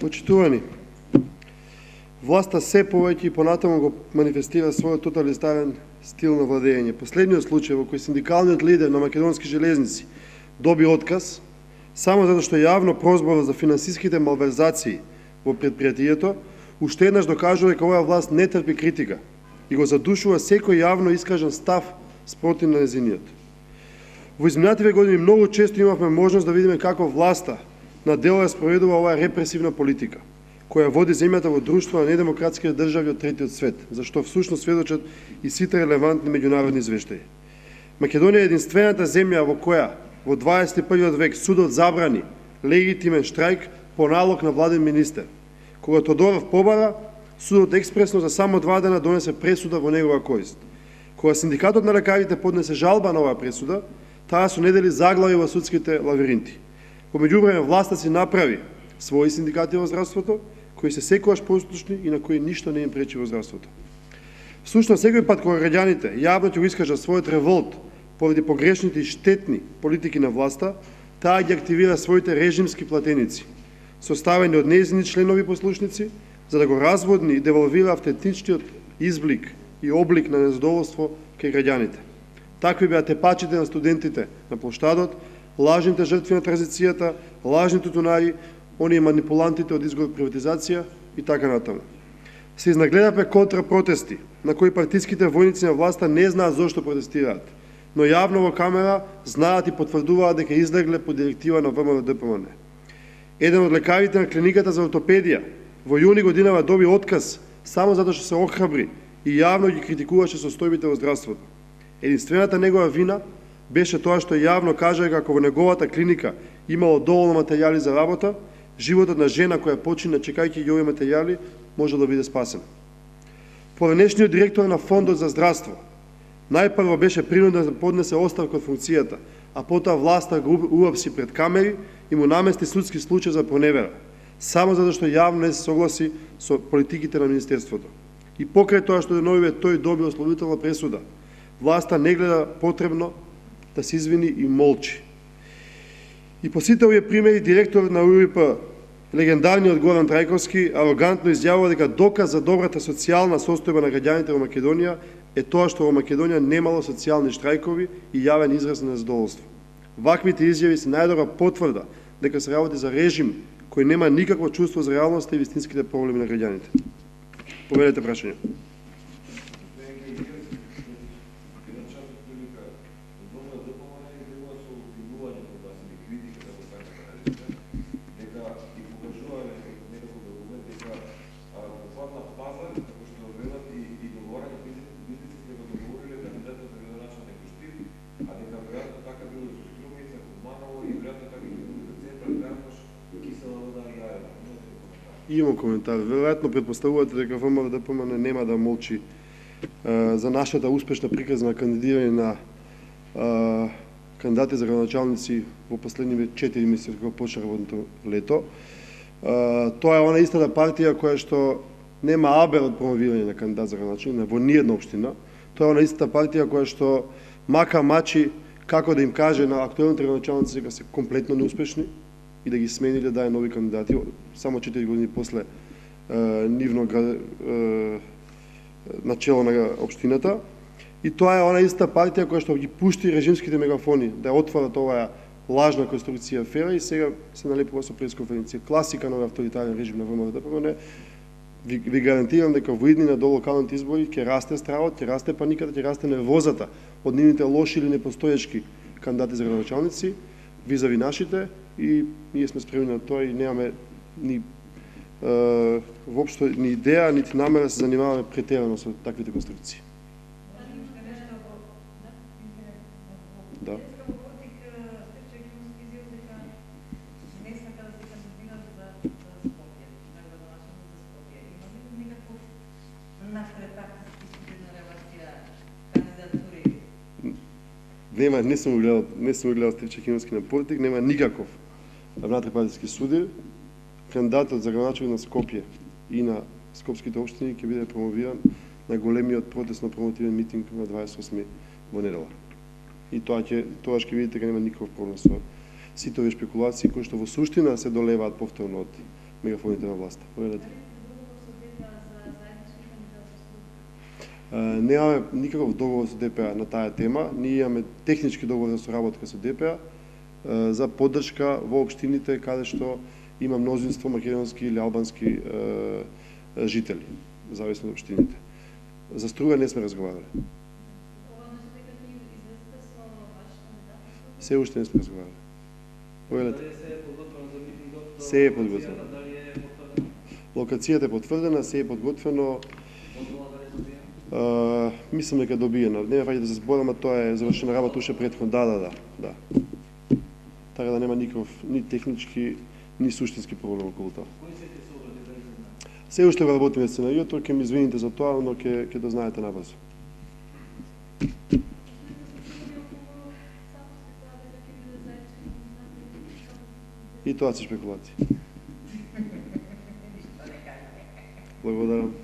почитувани, власта се повеќе и понатаму го манифестира својот тоталитарен стил на владење. Последниот случај во кој синдикалниот лидер на Македонски железници доби отказ, само затоа што јавно прозборува за финансиските малверзации во предпријатието, уште еднаш докажува дека оваа власт не трпи критика и го задушува секој јавно искажан став спротив на нејзиниот. Во изминативе години многу често имавме можност да видиме како власта на дело ја спроведува оваа репресивна политика, која води земјата во друштво на недемократските држави од третиот свет, за што всушност сведочат и сите релевантни меѓународни извештаи. Македонија е единствената земја во која во 21. век судот забрани легитимен штрајк по налог на владен министер. Кога Тодоров побара, судот експресно за само 2 дена донесе пресуда во негова корист. Кога синдикатот на лекарите поднесе жалба на оваа пресуда, таа со недели заглави во судските лавиринти. По меѓувреме власта си направи своји синдикати во здравството, кои се секогаш послушни и на кои ништо не им пречи во здравството. Всушност, секој пат кога граѓаните јавно ќе го искажат својот револт поради погрешните и штетни политики на власта, таа ги активира своите режимски платеници, составени од нејзини членови послушници, за да го разводни и девалвира автентичниот изблик и облик на незадоволство кај граѓаните. Такви беа тепачите на студентите на плоштадот, лажните жртви на транзицијата, лажните тунари, оние манипулантите од изгод приватизација и така натаму. Се изнагледавме контрапротести, на кои партиските војници на власта не знаат зошто протестираат, но јавно во камера знаат и потврдуваат дека излегле по директива на ВМРО-ДПМН. Еден од лекарите на клиниката за ортопедија во јуни годинава доби отказ само затоа што се охрабри и јавно ги критикуваше состојбите во здравството. Единствената негова вина беше тоа што јавно кажа како во неговата клиника имало доволно материјали за работа, животот на жена која почина чекајќи ги овие материјали може да биде спасен. Поранешниот директор на Фондот за здравство најпрво беше принуден да поднесе оставка од функцијата, а потоа власта го уапси пред камери и му намести судски случај за проневера, само затоа што јавно не се согласи со политиките на министерството. И покрај тоа што деновиве тој доби ослободителна пресуда, власта не гледа потребно да се извини и молчи. И по сите овие примери директор на УИП, легендарниот Горан Трајковски, арогантно изјавува дека доказ за добрата социјална состојба на граѓаните во Македонија е тоа што во Македонија немало социјални штрајкови и јавен израз на незадоволство. Ваквите изјави се најдобра потврда дека се работи за режим кој нема никакво чувство за реалноста и вистинските проблеми на граѓаните. Поведете прашање. Имам коментар. Веројатно претпоставувате дека ВМРО-ДПМН нема да молчи за нашата успешна приказна кандидирање на кандидати за градоначалници во последниве 4 месеци кога почна работното лето. Тоа е она истата партија која што нема абер од промовирање на кандидат за градоначалник во ниедна општина. Тоа е она истата партија која што мака мачи како да им каже на актуелните градоначалници дека се комплетно неуспешни и да ги смени да даде нови кандидати, само 4 години после нивно начело на општината. И тоа е она иста партија која што ги пушти режимските мегафони да отворат оваа лажна конструкција афера и сега се налепува со пресконференција. Класика на авторитарен режим на ВМРО-ДПМН. Ви гарантирам дека во иднина до локалните избори ќе расте стравот, ќе расте паниката, ќе расте нервозата од нивните лоши или непостоечки кандидати за градоначалници визави нашите, и ние сме спремни на тоа и немаме ни воопшто ни идеја, нити намера да се занимаваме претерано со таквите конструкции. Да. Нема, не сум гледал Стефче Киновски на политик, нема никаков внатрепартиски судир. Кандидатот за градоначалник на Скопје и на скопските општини ќе биде промовиран на големиот протестно промотивен митинг на 28 во недела. И тоа ќе видите дека нема никаков проблем со сите овие шпекулации кои што во суштина се долеваат повторно од мегафоните на власта. Повелете. Немаме никаков договор со ДПА на таа тема. Ние имаме технички договор за соработка со ДПА за поддршка во општините каде што има мнозинство македонски или албански жители, зависно од општините. За струја не сме разговарали. Се уште не сме разговарали. Повелете. Се е подготвено. Локацијата е потврдена, се е подготвено. Мислам дека добиена. Нема фаќа да се зборам, тоа е завршена работа уште претходно. Да. Така да нема никаков ни технички, ни суштински проблем околу тоа. Се уште го работиме сценариото, ќе ми извините за тоа, но ќе да знаете набрзо. И тоа се шпекулации. Благодарам.